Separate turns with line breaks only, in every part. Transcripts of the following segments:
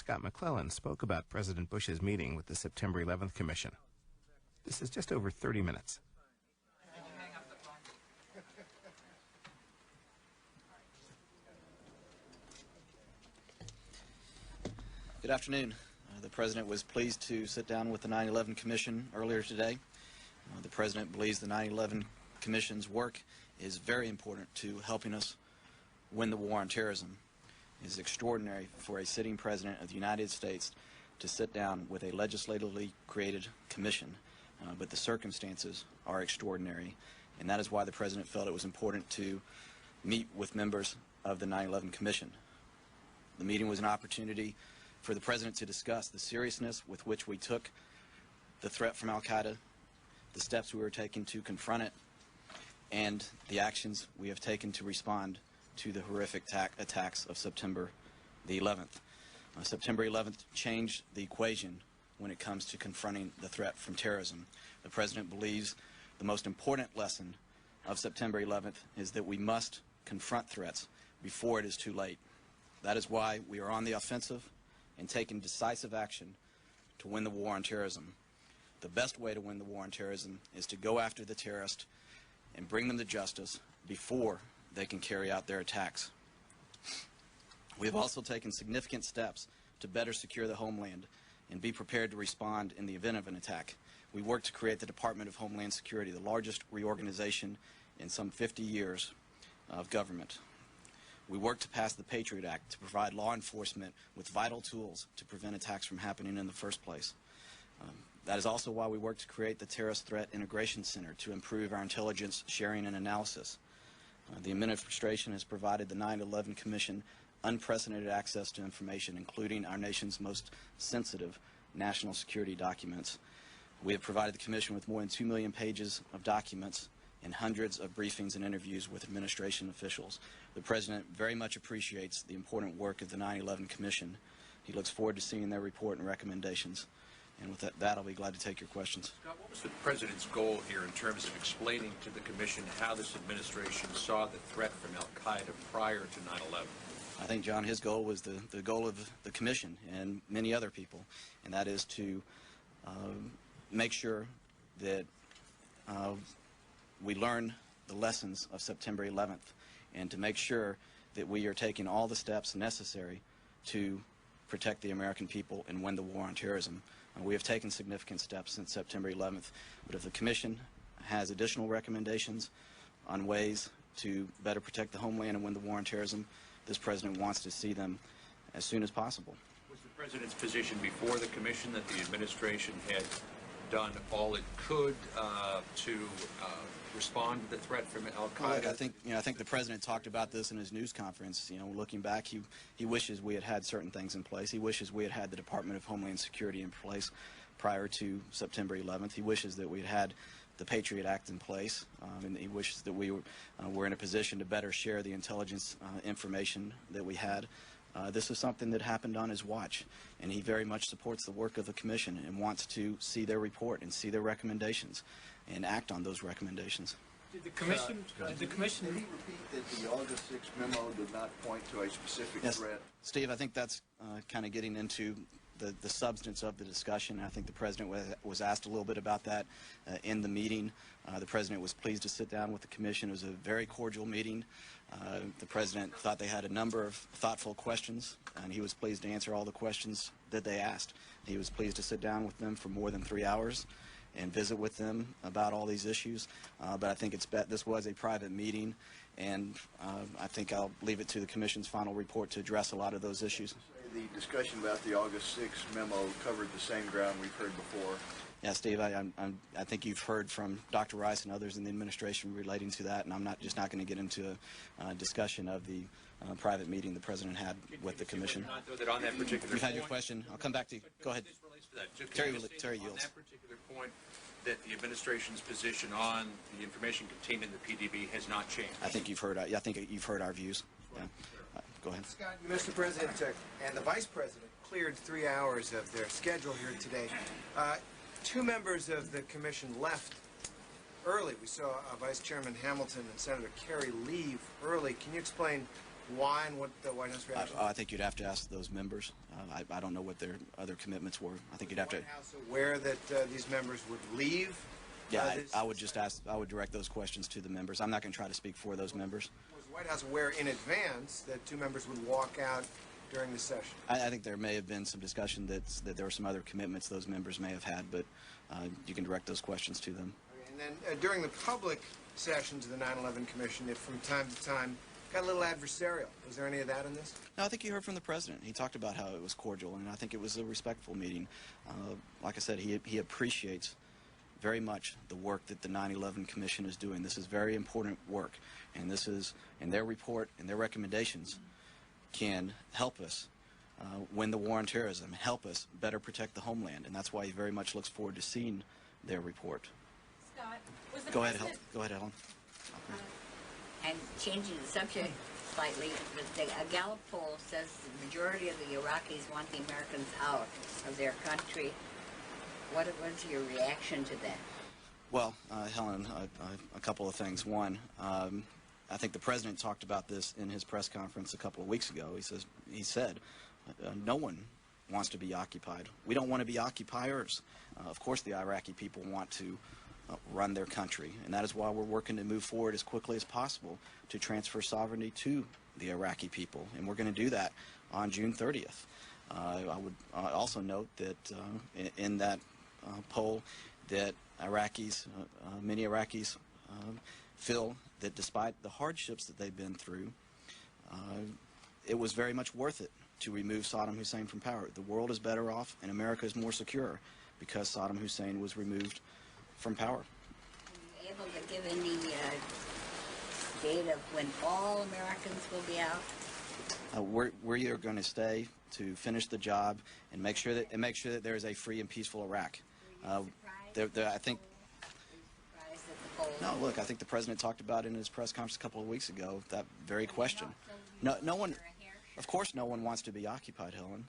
Scott McClellan spoke about President Bush's meeting with the September 11th Commission. This is just over 30 minutes.
Good afternoon. The President was pleased to sit down with the 9/11 Commission earlier today. The President believes the 9/11 Commission's work is very important to helping us win the war on terrorism. It is extraordinary for a sitting President of the United States to sit down with a legislatively created commission, but the circumstances are extraordinary, and that is why the President felt it was important to meet with members of the 9/11 Commission. The meeting was an opportunity for the President to discuss the seriousness with which we took the threat from al-Qaeda, the steps we were taking to confront it, and the actions we have taken to respond to the horrific attacks of September the 11th. September 11th changed the equation when it comes to confronting the threat from terrorism. The President believes the most important lesson of September 11th is that we must confront threats before it is too late. That is why we are on the offensive and taking decisive action to win the war on terrorism. The best way to win the war on terrorism is to go after the terrorists and bring them to justice before they can carry out their attacks. We have also taken significant steps to better secure the homeland and be prepared to respond in the event of an attack. We worked to create the Department of Homeland Security, the largest reorganization in some 50 years of government. We worked to pass the Patriot Act to provide law enforcement with vital tools to prevent attacks from happening in the first place. That is also why we worked to create the Terrorist Threat Integration Center to improve our intelligence sharing and analysis. The administration has provided the 9/11 Commission unprecedented access to information, including our nation's most sensitive national security documents. We have provided the Commission with more than 2 million pages of documents and hundreds of briefings and interviews with administration officials. The President very much appreciates the important work of the 9/11 Commission. He looks forward to seeing their report and recommendations. And with that, I'll be glad to take your questions.
Scott, what was the President's goal here in terms of explaining to the Commission how this administration saw the threat from al-Qaeda prior to 9/11?
I think, John, his goal was the goal of the Commission and many other people, and that is to make sure that we learn the lessons of September 11th and to make sure that we are taking all the steps necessary to protect the American people and win the war on terrorism. We have taken significant steps since September 11th, but if the Commission has additional recommendations on ways to better protect the homeland and win the war on terrorism, this President wants to see them as soon as possible.
Was the President's position before the Commission that the administration had done all it could to respond to the threat from al-Qaeda?
I think the President talked about this in his news conference. Looking back, he wishes we had had certain things in place. He wishes we had had the Department of Homeland Security in place prior to September 11th. He wishes that we had had the Patriot Act in place, and he wishes that we were in a position to better share the intelligence information that we had. This is something that happened on his watch, and he very much supports the work of the Commission and wants to see their report and see their recommendations and act on those recommendations.
Did the Commission
Did he repeat that the August 6th memo did not point to a specific threat?
Steve, I think that's kind of getting into the substance of the discussion. I think the President was asked a little bit about that in the meeting. The President was pleased to sit down with the Commission. It was a very cordial meeting. The President thought they had a number of thoughtful questions, and he was pleased to answer all the questions that they asked. He was pleased to sit down with them for more than 3 hours and visit with them about all these issues. But I think this was a private meeting, and I think I'll leave it to the Commission's final report to address a lot of those issues.
The discussion about the August 6th memo covered the same ground we've heard before.
Yeah, Steve, I think you've heard from Dr. Rice and others in the administration relating to that, and I'm just not going to get into a discussion of the private meeting the President had with the Commission. You've had your question. I'll come back to you. Go ahead. Terry yields.
On that particular point, that the administration's position on the information contained in the PDB has not changed.
I think you've heard. I think you've heard our views. Yeah. Go ahead.
Scott, Mr. President and the Vice President cleared 3 hours of their schedule here today. 2 members of the Commission left early. We saw Vice Chairman Hamilton and Senator Kerry leave early. Can you explain why and what the White House reaction?
I think you'd have to ask those members. I don't know what their other commitments were. I think you'd have to.
Was the White House aware that these members would leave?
Yeah, I would just ask. I would direct those questions to the members. I'm not going to try to speak for those members.
Was the White House aware in advance that two members would walk out during the session?
I think there may have been some discussion that there were some other commitments those members may have had, but you can direct those questions to them.
Okay, and then during the public sessions of the 9/11 Commission, it from time to time got a little adversarial. Was there any of that in this?
No, I think you heard from the president. He talked about how it was cordial, and I think it was a respectful meeting. Like I said, he appreciates very much the work that the 9/11 Commission is doing. This is very important work, and this is, and their report and their recommendations can help us win the war on terrorism, help us better protect the homeland, and that's why he very much looks forward to seeing their report.
Scott, was the
Go ahead, Helen.
And changing the subject slightly, a Gallup poll says the majority of the Iraqis want the Americans out of their country. What was your reaction to that?
Well, Helen, a couple of things. One, I think the president talked about this in his press conference a couple of weeks ago. He said, no one wants to be occupied. We don't want to be occupiers. Of course, the Iraqi people want to run their country, and that is why we're working to move forward as quickly as possible to transfer sovereignty to the Iraqi people, and we're going to do that on June 30th. I would also note that in that poll that many Iraqis feel that despite the hardships that they've been through, it was very much worth it to remove Saddam Hussein from power. The world is better off and America is more secure because Saddam Hussein was removed from power.
Are you able to give any date of when all Americans will be out?
We're either going to stay to finish the job and make sure that there is a free and peaceful Iraq. I think. No, look, I think the president talked about it in his press conference a couple of weeks ago, that very question. No one, of course no one wants to be occupied, Helen.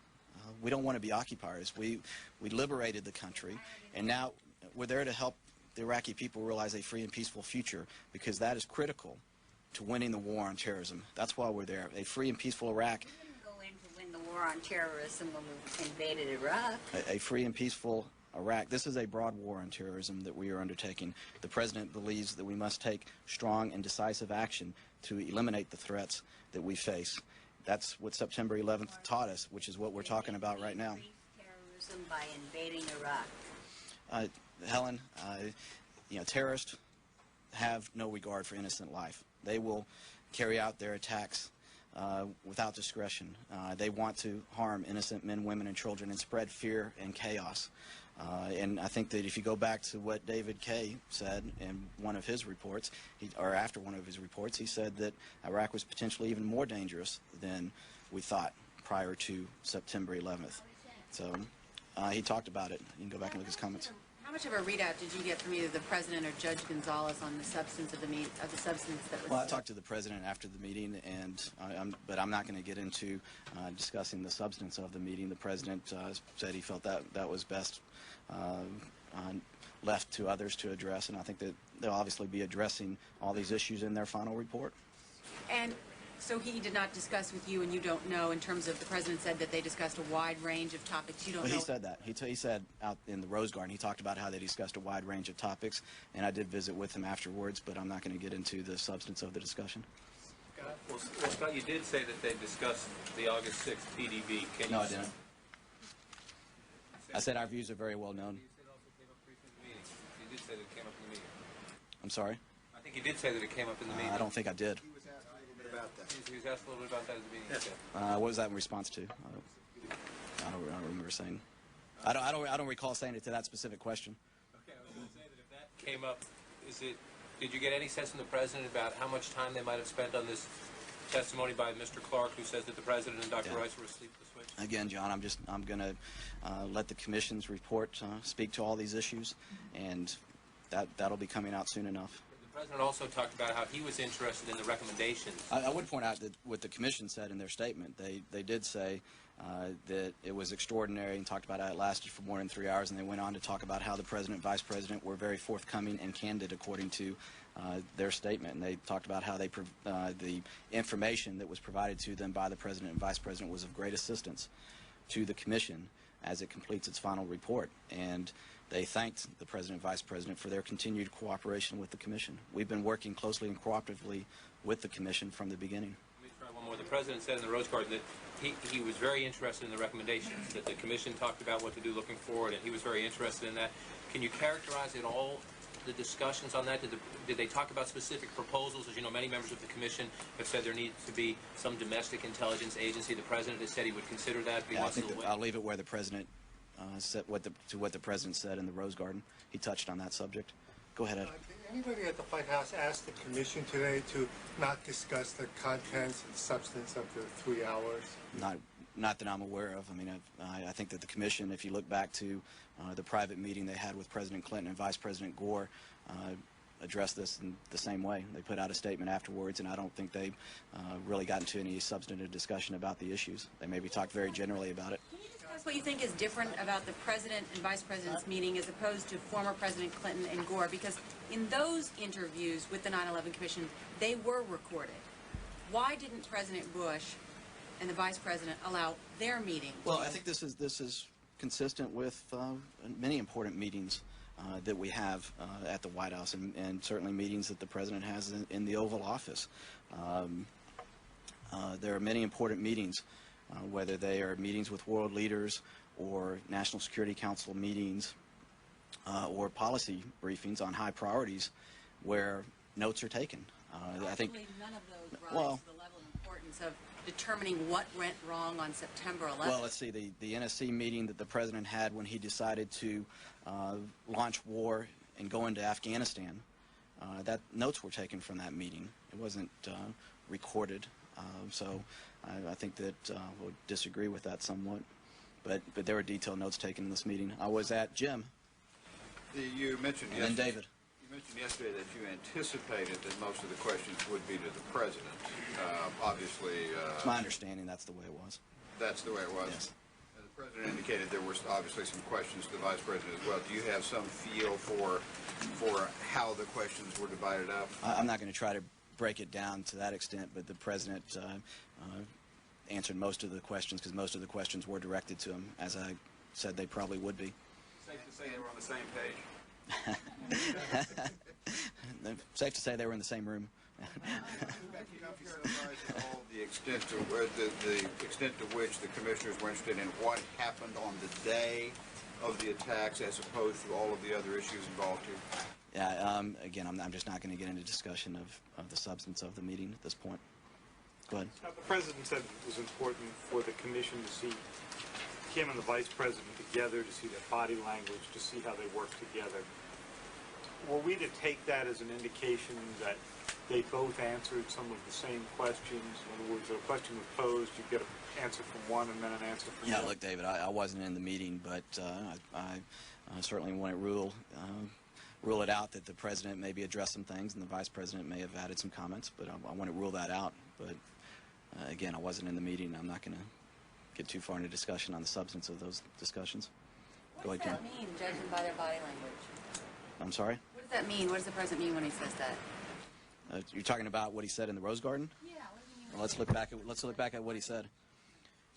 We don't want to be occupiers. We liberated the country, and now we're there to help the Iraqi people realize a free and peaceful future, because that is critical to winning the war on terrorism. That's why we're there. A free and peaceful Iraq.
We didn't go in to win the war on terrorism when we invaded Iraq.
A free and peaceful Iraq. This is a broad war on terrorism that we are undertaking. The president believes that we must take strong and decisive action to eliminate the threats that we face. That's what September 11th taught us, which is what we're talking about right now.
Terrorism by invading Iraq.
Helen, terrorists have no regard for innocent life. They will carry out their attacks without discretion. They want to harm innocent men, women, and children and spread fear and chaos. And I think that if you go back to what David Kay said in one of his reports, or after one of his reports, he said that Iraq was potentially even more dangerous than we thought prior to September 11th. So he talked about it. You can go back and look at his comments.
How much of a readout did you get from either the president or Judge Gonzalez on the substance of the substance that was?
Well, I talked to the president after the meeting, but I'm not going to get into discussing the substance of the meeting. The president said he felt that was best left to others to address, and I think that they'll obviously be addressing all these issues in their final report.
And so he did not discuss with you, and you don't know, in terms of the president said that they discussed a wide range of topics. You don't know.
He said that. He said out in the Rose Garden, he talked about how they discussed a wide range of topics, and I did visit with him afterwards, but I'm not going to get into the substance of the discussion.
Well, Scott, you did say that they discussed the August 6th PDB.
No, I didn't. I said our views are very well known.
You said it also came up briefly in the meeting. You did say that it came up in the meeting.
I'm sorry?
I think you did say that it came up in the meeting.
I don't think I did.
He was asked a little bit about that.
He was asked a little bit about that at the meeting.
Yes.
Okay.
What was that in response to? I don't remember saying. I don't recall saying it to that specific question.
Okay, I was going to say that if that came up, did you get any sense from the president about how much time they might have spent on this testimony by Mr. Clark, who says that the president and Dr. Rice were asleep at the switch?
Again, John, I'm going to let the commission's report speak to all these issues, and that'll be coming out soon enough.
The president also talked about how he was interested in the recommendations.
I would point out that what the commission said in their statement, they did say that it was extraordinary, and talked about how it lasted for more than 3 hours, and they went on to talk about how the President and Vice President were very forthcoming and candid according to their statement. And they talked about how the information that was provided to them by the President and Vice President was of great assistance to the Commission as it completes its final report. And they thanked the President and Vice President for their continued cooperation with the Commission. We've been working closely and cooperatively with the Commission from the beginning.
Let me try one more. The President said in the Rose Garden that he was very interested in the recommendations, that the Commission talked about what to do looking forward, and he was very interested in that. Can you characterize at all the discussions on that? Did they talk about specific proposals? As you know, many members of the Commission have said there needs to be some domestic intelligence agency. The President has said he would consider that.
Yeah, I think I'll leave it where the President said what the President said in the Rose Garden. He touched on that subject. Go ahead, Ed.
Did anybody at the White House ask the Commission today to not discuss the contents and substance of the 3 hours?
Not that I'm aware of. I mean, I think that the Commission, if you look back to the private meeting they had with President Clinton and Vice President Gore, addressed this in the same way. They put out a statement afterwards, and I don't think they really got into any substantive discussion about the issues. They maybe talked very generally about it.
Can you discuss what you think is different about the President and Vice President's meeting as opposed to former President Clinton and Gore? Because in those interviews with the 9/11 Commission, they were recorded. Why didn't President Bush and the Vice President allow their meeting?
Well, I think this is consistent with many important meetings that we have at the White House, and certainly meetings that the President has in the Oval Office. There are many important meetings, whether they are meetings with world leaders or National Security Council meetings or policy briefings on high priorities where notes are taken. I think
none of those rise to the level of importance of determining what went wrong on September 11th.
Well, let's see, the NSC meeting that the President had when he decided to launch war and go into Afghanistan, that notes were taken from that meeting. It wasn't recorded, so I think that we'll disagree with that somewhat. But there were detailed notes taken in this meeting. I was at Jim.
You mentioned
And then David.
You mentioned yesterday that you anticipated that most of the questions would be to the President. Obviously...
It's my understanding that's the way it was.
That's the way it was?
Yes.
The President indicated there were obviously some questions to the Vice President as well. Do you have some feel for how the questions were divided up?
I'm not going to try to break it down to that extent, but the President answered most of the questions because most of the questions were directed to him, as I said they probably would be.
Safe to say they were on the same page.
Safe to say they were in the same room.
The extent to which the commissioners were interested in what happened on the day of the attacks as opposed to all of the other issues involved here?
Yeah, again, I'm just not going to get into discussion of the substance of the meeting at this point. Go ahead.
The President said it was important for the Commission to see him and the Vice President together, to see their body language, to see how they work together. Were we to take that as an indication that they both answered some of the same questions? In other words, a question was posed, you get an answer from one and then an answer from the other?
Look, David, I wasn't in the meeting, but I certainly want to rule it out that the President maybe addressed some things and the Vice President may have added some comments, but I want to rule that out. But again, I wasn't in the meeting. I'm not going to get too far into discussion on the substance of those discussions. Go ahead, Ken.
What does that mean, judging by their body language?
I'm sorry?
What does that mean? What does the President mean when he says that?
You're talking about what he said in the Rose Garden?
Yeah, what does he mean?
Well, let's look back at what he said.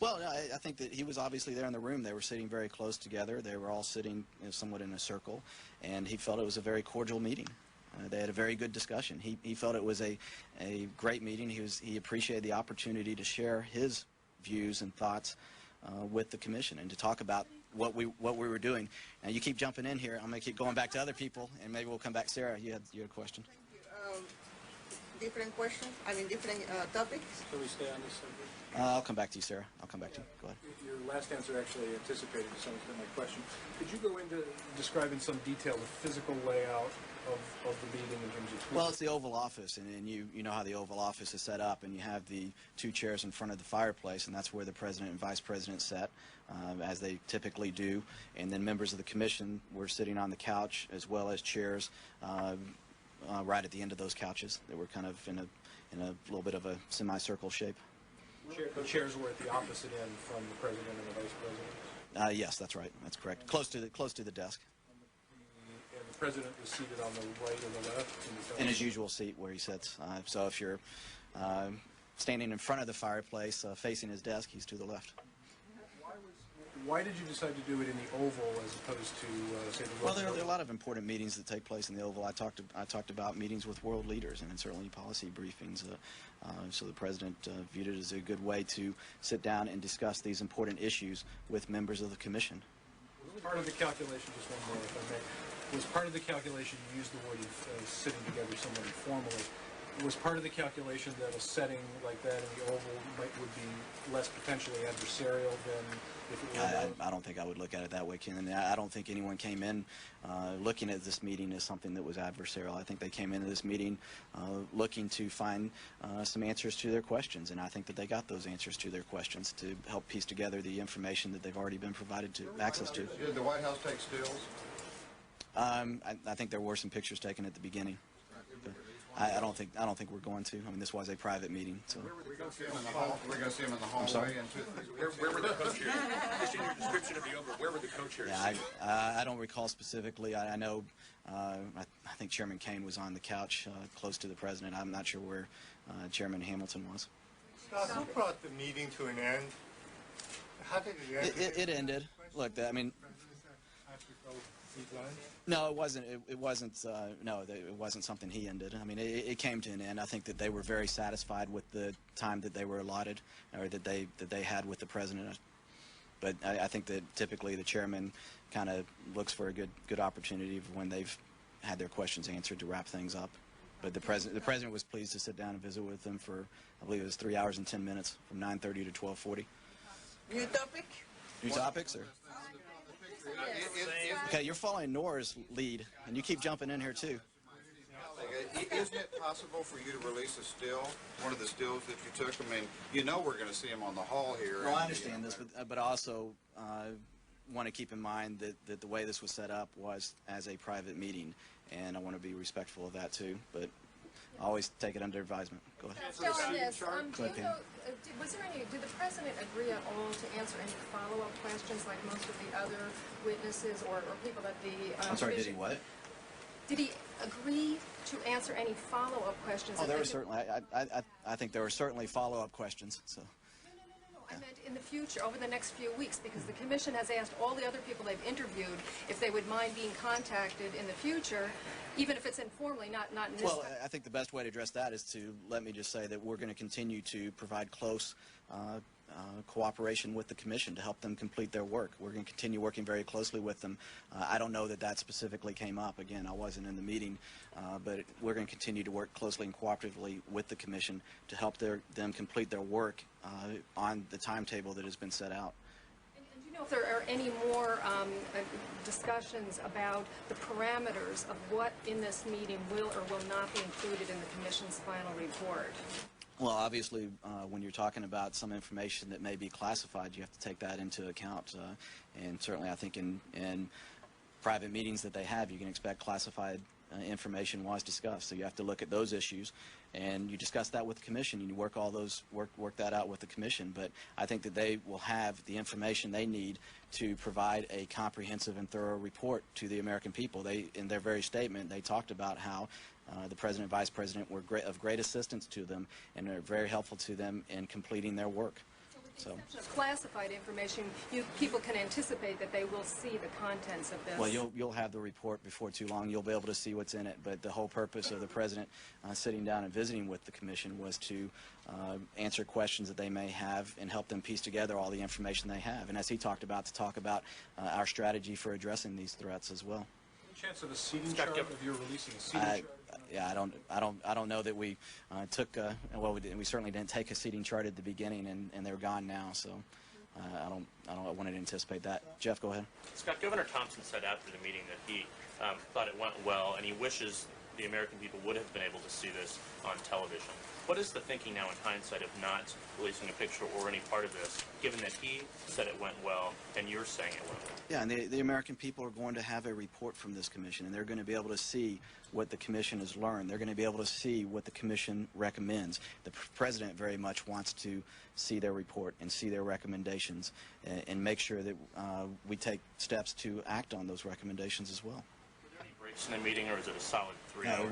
Well, I think that he was obviously there in the room. They were sitting very close together. They were all sitting somewhat in a circle, and he felt it was a very cordial meeting. They had a very good discussion. He felt it was a great meeting. He appreciated the opportunity to share his views and thoughts with the Commission and to talk about what we were doing. And you keep jumping in here. I'm going to keep going back to other people, and maybe we'll come back. Sarah, you had a question.
Thank you. Different questions? I mean, different topics?
Can we stay on this subject?
I'll come back to you, Sarah. I'll come back to you. Go ahead.
Your last answer actually anticipated to some extent my question. Could you go into describing some detail the physical layout of the meeting in terms of...
Well, it's the Oval Office, and you know how the Oval Office is set up, and you have the two chairs in front of the fireplace, and that's where the President and Vice President sat, as they typically do. And then members of the Commission were sitting on the couch, as well as chairs right at the end of those couches. They were kind of in a little bit of a semicircle shape.
The chairs were at the opposite end from the president and the vice president?
Yes, that's right. That's correct. Close to the desk.
And the president was seated on the right or the left?
In his usual seat where he sits. So if you're standing in front of the fireplace facing his desk, he's to the left.
Why did you decide to do it in the Oval as opposed to, say, the
Well, there are a lot of important meetings that take place in the Oval. I talked about meetings with world leaders and certainly policy briefings. So the president viewed it as a good way to sit down and discuss these important issues with members of the commission.
Was part of the calculation, just one more if I may, was part of the calculation, you used the word sitting together somewhat informally, was part of the calculation that a setting like that in the Oval would be less potentially adversarial than if it were...
I don't think I would look at it that way, Ken. I don't think anyone came in looking at this meeting as something that was adversarial. I think they came into this meeting looking to find some answers to their questions, and I think that they got those answers to their questions to help piece together the information that they've already been provided access to.
Did the White House take stills?
I think there were some pictures taken at the beginning. I don't think we're going to. I mean, this was a private meeting, so.
We're going to see him in the hall. We're going to see him in the hallway.
I'm sorry?
Where were the co-chairs? Just in your description of the Oval, where were the co-chairs?
Yeah, I don't recall specifically. I know. I think Chairman Kane was on the couch close to the president. I'm not sure where Chairman Hamilton was.
Scott, who brought the meeting to an end? How did it end?
It ended. Look, I mean. No, it wasn't. It wasn't. No, it wasn't something he ended. I mean, it came to an end. I think that they were very satisfied with the time that they were allotted, or that they had with the president. But I think that typically the chairman kind of looks for a good opportunity when they've had their questions answered to wrap things up. But the president was pleased to sit down and visit with them for, I believe it was 3 hours and 10 minutes, from 9:30 to 12:40.
New topic?
New topics, or? Okay, you're following Nora's lead, and you keep jumping in here too.
Isn't it possible for you to release a still, one of the stills that you took? I mean, you know we're going to see him on the hall here.
No, I understand this, but I also want to keep in mind that the way this was set up was as a private meeting, and I want to be respectful of that too. But I always take it under advisement. Go ahead.
Still on this,
Go ahead, Pam.
did the president agree at all to answer any follow-up questions like most of the other witnesses or people that the
I'm sorry, did he what?
Did he agree to answer any follow-up questions?
Oh, there were certainly. I think there were certainly follow-up questions. So.
I meant in the future, over the next few weeks, because the commission has asked all the other people they've interviewed if they would mind being contacted in the future, even if it's informally, not in this.
Well, I think the best way to address that is to let me just say that we're going to continue to provide close cooperation with the commission to help them complete their work. We're going to continue working very closely with them. I don't know that specifically came up. Again, I wasn't in the meeting, but we're going to continue to work closely and cooperatively with the commission to help them complete their work on the timetable that has been set out.
And do you know if there are any more discussions about the parameters of what in this meeting will or will not be included in the commission's final report?
Well, obviously, when you're talking about some information that may be classified, you have to take that into account. And certainly, I think in private meetings that they have, you can expect classified information was discussed. So you have to look at those issues, and you discuss that with the commission, and you work that out with the commission. But I think that they will have the information they need to provide a comprehensive and thorough report to the American people. In their very statement, they talked about how the president and vice president were of great assistance to them and are very helpful to them in completing their work. So, with the
exception of classified information, people can anticipate that they will see the contents of this.
Well, you'll have the report before too long. You'll be able to see what's in it. But the whole purpose of the president sitting down and visiting with the commission was to answer questions that they may have and help them piece together all the information they have. And as he talked about, to talk about our strategy for addressing these threats as well.
Any chance of a seating chart, of your releasing a seating chart?
Yeah, I don't know that we took. Well, we certainly didn't take a seating chart at the beginning, and they're gone now. So I want to anticipate that. Jeff, go ahead.
Scott, Governor Thompson said after the meeting that he thought it went well, and he wishes the American people would have been able to see this on television. What is the thinking now in hindsight of not releasing a picture or any part of this, given that he said it went well and you're saying it went well?
Yeah, and the American people are going to have a report from this commission, and they're going to be able to see what the commission has learned. They're going to be able to see what the commission recommends. The president very much wants to see their report and see their recommendations and make sure that we take steps to act on those recommendations as well.
Were there any breaks in the meeting, or is it a solid 3 hours?
No,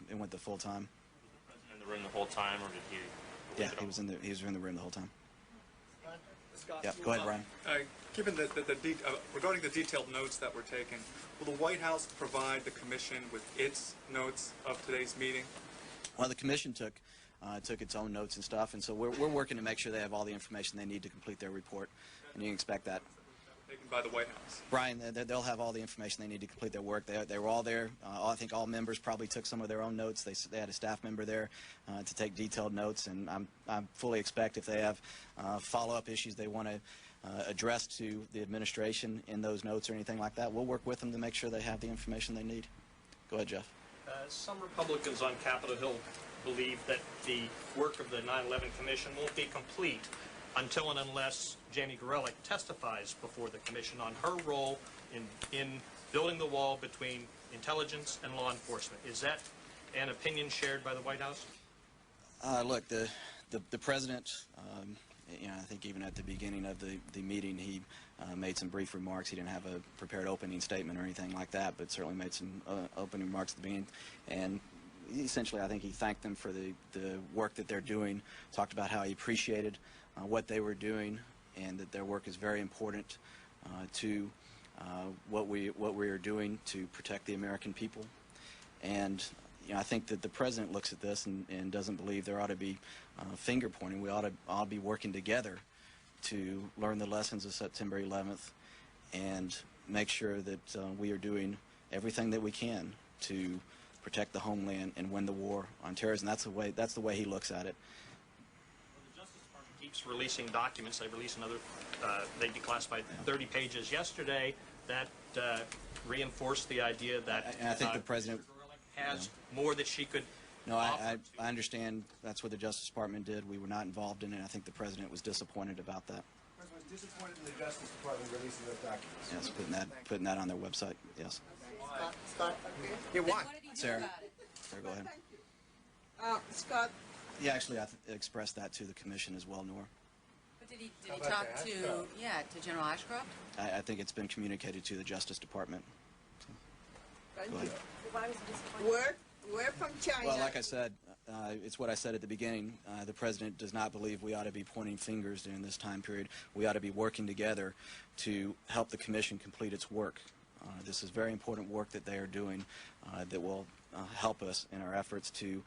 it went the full time.
Was the president in the room the whole time, or did he?
Yeah, he was in the room the whole time.
Scott,
Yeah, go ahead, Brian.
Given regarding the detailed notes that were taken, will the White House provide the commission with its notes of today's meeting?
Well, the commission took its own notes and stuff, and so we're working to make sure they have all the information they need to complete their report, and you can expect that.
Taken by the White House.
Brian, they'll have all the information they need to complete their work. They were all there. I think all members probably took some of their own notes. They had a staff member there to take detailed notes, and I fully expect if they have follow-up issues they want to address to the administration in those notes or anything like that, we'll work with them to make sure they have the information they need. Go ahead, Jeff.
Some Republicans on Capitol Hill believe that the work of the 9/11 Commission won't be complete until and unless Jamie Gorelick testifies before the Commission on her role in building the wall between intelligence and law enforcement. Is that an opinion shared by the White House?
Look, the president, I think even at the beginning of the meeting, he made some brief remarks. He didn't have a prepared opening statement or anything like that, but certainly made some opening remarks at the beginning. And essentially, I think he thanked them for the work that they're doing, talked about how he appreciated what they were doing, and that their work is very important to what we are doing to protect the American people. And I think that the president looks at this and doesn't believe there ought to be finger pointing. We ought to all be working together to learn the lessons of September 11th and make sure that we are doing everything that we can to protect the homeland and win the war on terrorism. That's the way he looks at it.
Keeps releasing documents. They released another, they declassified 30 pages yesterday that reinforced the idea that
and I think the president
has more that she could.
No, I understand that's what the Justice Department did. We were not involved in it. I think the president was disappointed about that.
The president was disappointed in the Justice Department releasing those documents.
Yes, putting that on their website. Yes.
Scott,
yeah, why?
Sarah, go ahead.
Scott.
Yeah, actually, I expressed that to the commission as well, Nora.
But did he talk to General Ashcroft?
I think it's been communicated to the Justice Department.
Thank
Go ahead.
you. We're from China.
Well, like I said, it's what I said at the beginning. The president does not believe we ought to be pointing fingers during this time period. We ought to be working together to help the commission complete its work. This is very important work that they are doing that will help us in our efforts to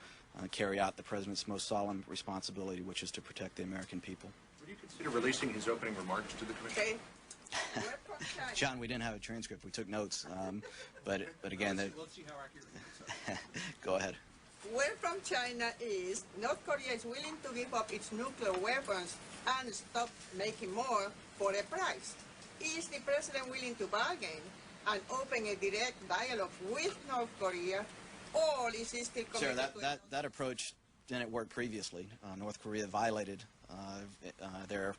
carry out the president's most solemn responsibility, which is to protect the American people.
Would you consider releasing his opening remarks to the commission?
Okay.
John, we didn't have a transcript. We took notes, but again,
Let's see how accurate it is.
Go ahead.
Where from China is North Korea is willing to give up its nuclear weapons and stop making more for a price. Is the president willing to bargain and open a direct dialogue with North Korea, or is he still committed
Sarah, that approach didn't work previously. North Korea violated their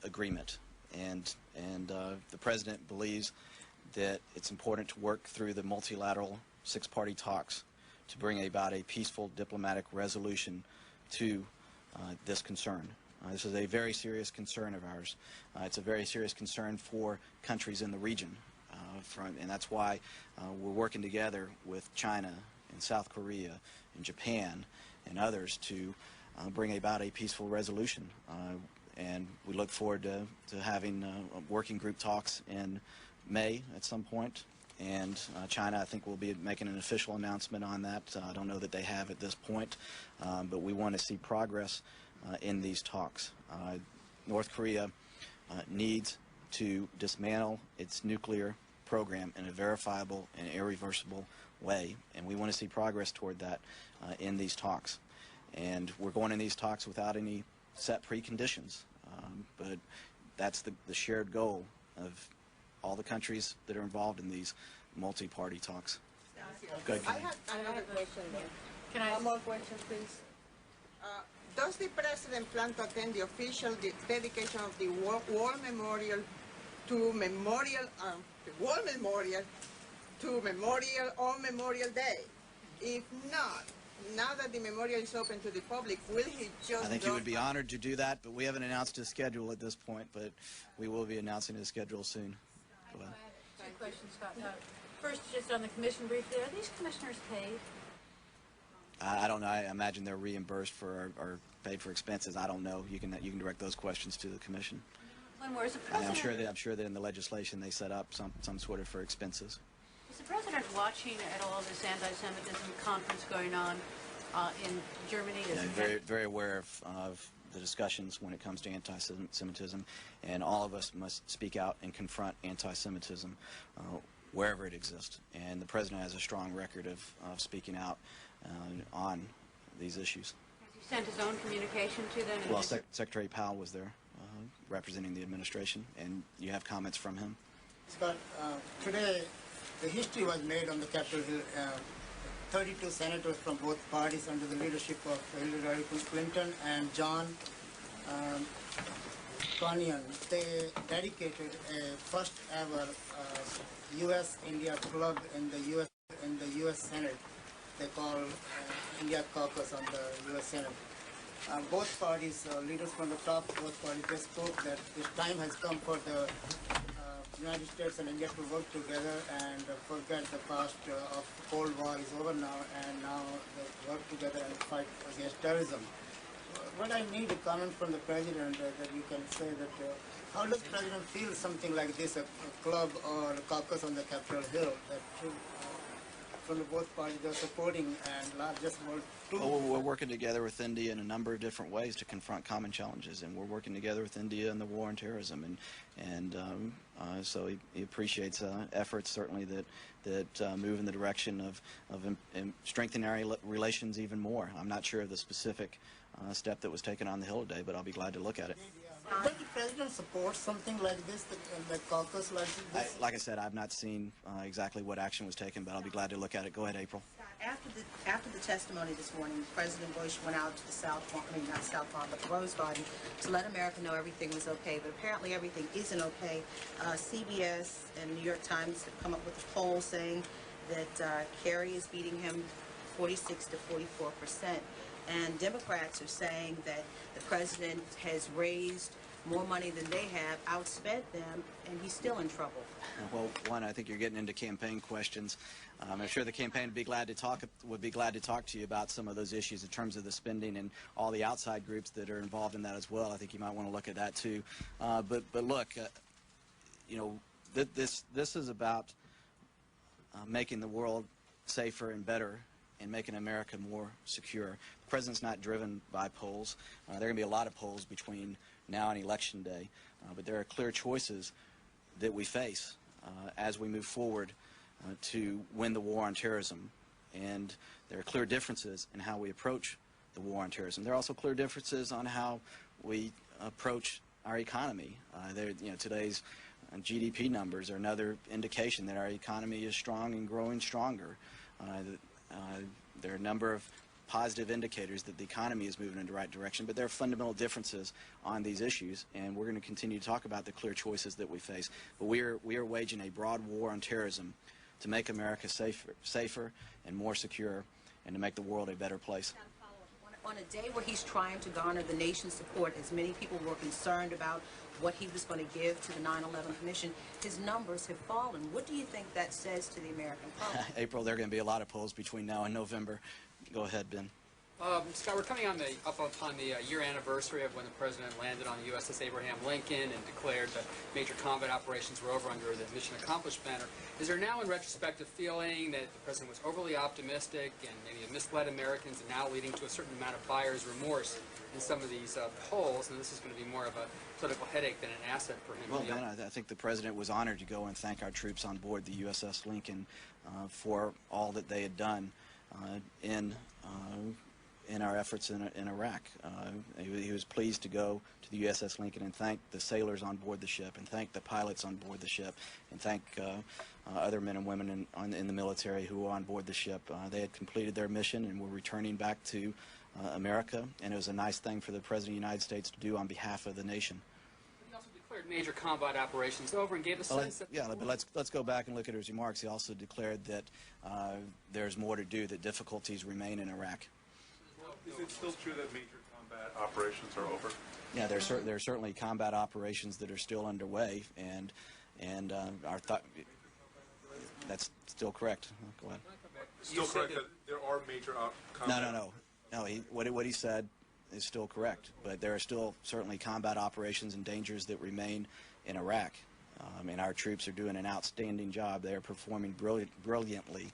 agreement, and the president believes that it's important to work through the multilateral six-party talks to bring about a peaceful diplomatic resolution to this concern. This is a very serious concern of ours. It's a very serious concern for countries in the region, and that's why we're working together with China and South Korea and Japan and others to bring about a peaceful resolution. And we look forward to having working group talks in May at some point. And China, I think, will be making an official announcement on that. I don't know that they have at this point, but we want to see progress in these talks. North Korea needs to dismantle its nuclear program in a verifiable and irreversible way, and we want to see progress toward that in these talks. And we're going in these talks without any set preconditions, but that's the shared goal of all the countries that are involved in these multi-party talks. Good.
I have another question then.
Can I?
One more question, please. Does the President plan to attend the official dedication of the War Memorial to Memorial, the War Memorial to Memorial on Memorial Day? If not, now that the memorial is open to the public, will he just
I think he would be honored to do that, but we haven't announced his schedule at this point, but we will be announcing his schedule soon. Go ahead.
Two questions, Scott. First, just on the commission briefly, are these commissioners paid?
I don't know. I imagine they're reimbursed for or paid for expenses. I don't know. You can direct those questions to the commission.
When where's the
And
president?
I'm sure that in the legislation they set up some sort of for expenses.
Is the president watching at all this anti-Semitism conference going on in Germany?
Yeah, very aware of the discussions when it comes to anti-Semitism, and all of us must speak out and confront anti-Semitism wherever it exists. And the president has a strong record of speaking out on these issues.
Has he sent his own communication to them?
Well, Secretary Powell was there representing the administration, and you have comments from him.
Scott, today the history was made on the Capitol Hill. 32 senators from both parties under the leadership of Hillary Clinton and John Conyon, they dedicated a first ever U.S.-India club in the U.S. Senate. They call India Caucus on the U.S. Senate. Both parties, leaders from the top, both parties, they spoke that the time has come for the United States and India to work together and forget the past of the Cold War is over now, and now they work together and fight against terrorism. What I need a comment from the President that you can say that how does the President feel something like this, a club or a caucus on the Capitol Hill that from the both parties they're supporting and not just about two?
Well, we're working together with India in a number of different ways to confront common challenges, and we're working together with India in the war on terrorism, and so he appreciates efforts certainly that move in the direction of strengthening our relations even more. I'm not sure of the specific step that was taken on the Hill today, but I'll be glad to look at it.
Does the President support something like this, the caucus like this?
Like I said, I've not seen exactly what action was taken, but I'll be glad to look at it. Go ahead, April.
After the testimony this morning, President Bush went out to the the Rose Garden to let America know everything was okay, but apparently everything isn't okay. CBS and New York Times have come up with a poll saying that Kerry is beating him 46 to 44%. And Democrats are saying that the president has raised more money than they have, outspent them, and he's still in trouble.
Well, one, I think you're getting into campaign questions. I'm sure the campaign would be glad to talk to you about some of those issues in terms of the spending and all the outside groups that are involved in that as well. I think you might want to look at that too. But look, you know, this is about making the world safer and better and making America more secure. The president's not driven by polls. There are going to be a lot of polls between now and Election Day, but there are clear choices that we face as we move forward to win the war on terrorism. And there are clear differences in how we approach the war on terrorism. There are also clear differences on how we approach our economy. Today's GDP numbers are another indication that our economy is strong and growing stronger. There are a number of positive indicators that the economy is moving in the right direction, but there are fundamental differences on these issues, and we're going to continue to talk about the clear choices that we face. But we are waging a broad war on terrorism to make America safer and more secure, and to make the world a better place.
On a day where he's trying to garner the nation's support, as many people were concerned about what he was going to give to the 9/11 Commission, his numbers have fallen. What do you think that says to the American public?
April, there are going to be a lot of polls between now and November. Go ahead, Ben.
Scott, we're coming up upon the year anniversary of when the President landed on the USS Abraham Lincoln and declared that major combat operations were over under the Mission Accomplished banner. Is there now, in retrospect, a feeling that the President was overly optimistic and maybe misled Americans, and now leading to a certain amount of buyer's remorse in some of these polls, and this is going to be more of a political headache than an asset for him?
Well, Ben, I think the President was honored to go and thank our troops on board the USS Lincoln for all that they had done in in our efforts in Iraq. He was pleased to go to the USS Lincoln and thank the sailors on board the ship, and thank the pilots on board the ship, and thank other men and women in the military who were on board the ship. They had completed their mission and were returning back to America, and it was a nice thing for the President of the United States to do on behalf of the nation.
He also declared major combat operations over and gave a sense that...
Yeah, but let's go back and look at his remarks. He also declared that there's more to do, that difficulties remain in Iraq.
Is it still true that major combat operations are over?
Yeah, there are certainly combat operations that are still underway, and that's still correct. Go ahead.
Still correct that there are major combat...
No. What he said is still correct, but there are still certainly combat operations and dangers that remain in Iraq. And our troops are doing an outstanding job. They are performing brilliantly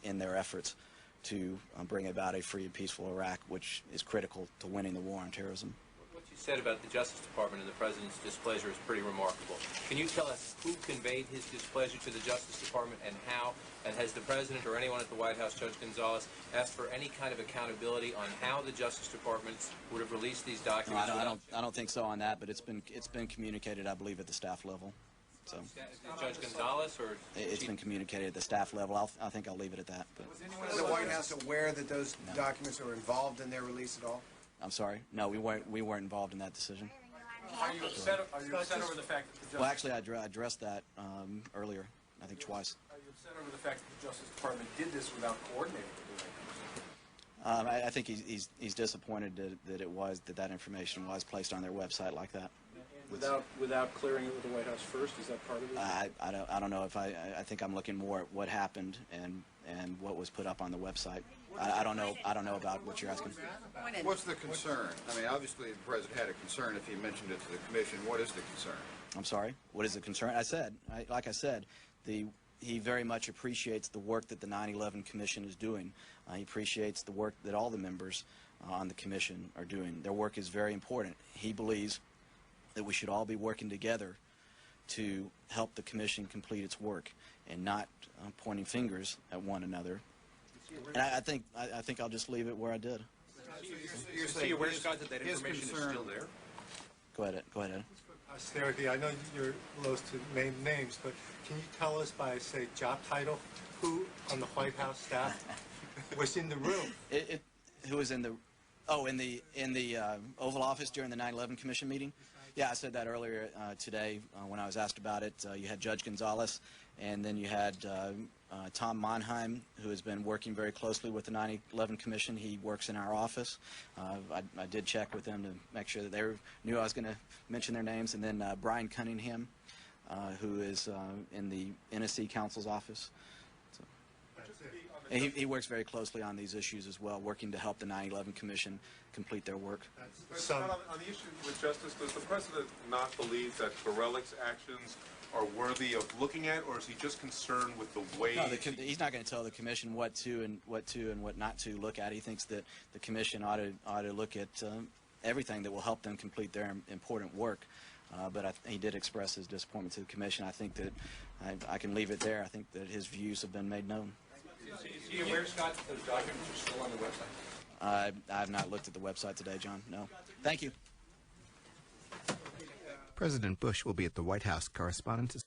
in their efforts to bring about a free and peaceful Iraq, which is critical to winning the war on terrorism.
What you said about the Justice Department and the President's displeasure is pretty remarkable. Can you tell us who conveyed his displeasure to the Justice Department and how? And has the President or anyone at the White House, Judge Gonzales, asked for any kind of accountability on how the Justice Department would have released these documents?
No, I don't think so on that, but it's been communicated, I believe, at the staff level. So,
Judge Gonzales, or
it's been communicated at the staff level. I think I'll leave it at that. But.
Was anyone in the White House aware that those documents were involved in their release at all?
I'm sorry. No, we weren't involved in that decision.
Are you upset over the fact that the Justice...
Well, actually, I addressed that earlier, I think twice.
Are you upset over the fact that the Justice Department did this without coordinating it?
I think he's disappointed that that information was placed on their website like that.
Without clearing it with the White House first, is that part of it?
I don't know if I think I'm looking more at what happened and what was put up on the website. I don't know about what you're asking.
What's the concern? I mean, obviously the President had a concern if he mentioned it to the Commission. What is the concern?
I'm sorry? What is the concern? Like I said, he very much appreciates the work that the 9/11 Commission is doing. He appreciates the work that all the members on the Commission are doing. Their work is very important. He believes that we should all be working together to help the Commission complete its work and not pointing fingers at one another. And I think I'll just leave it where I did.
You're saying aware, Scott, that information is still there?
Go ahead, Ed.
Austerity, I know you're loath to name names, but can you tell us by, say, job title, who on the White House staff was in the room?
Who was in the... Oh, in the Oval Office during the 9/11 Commission meeting? Yeah, I said that earlier today when I was asked about it. You had Judge Gonzales, and then you had Tom Monheim, who has been working very closely with the 9/11 Commission. He works in our office. I did check with them to make sure that they knew I was going to mention their names. And then Brian Cunningham, who is in the NSC Council's office. So, and he works very closely on these issues as well, working to help the 9/11 Commission complete their work.
On the issue with justice, does the President not believe that Gorelick's actions are worthy of looking at, or is he just concerned with the way...
No, he's not going to tell the Commission what to and what not to look at. He thinks that the Commission ought to look at everything that will help them complete their important work. But he did express his disappointment to the Commission. I think that I can leave it there. I think that his views have been made known.
Is he aware, Scott, that those documents are still on the website?
I have not looked at the website today, John. No. Thank you.
President Bush will be at the White House. Correspondent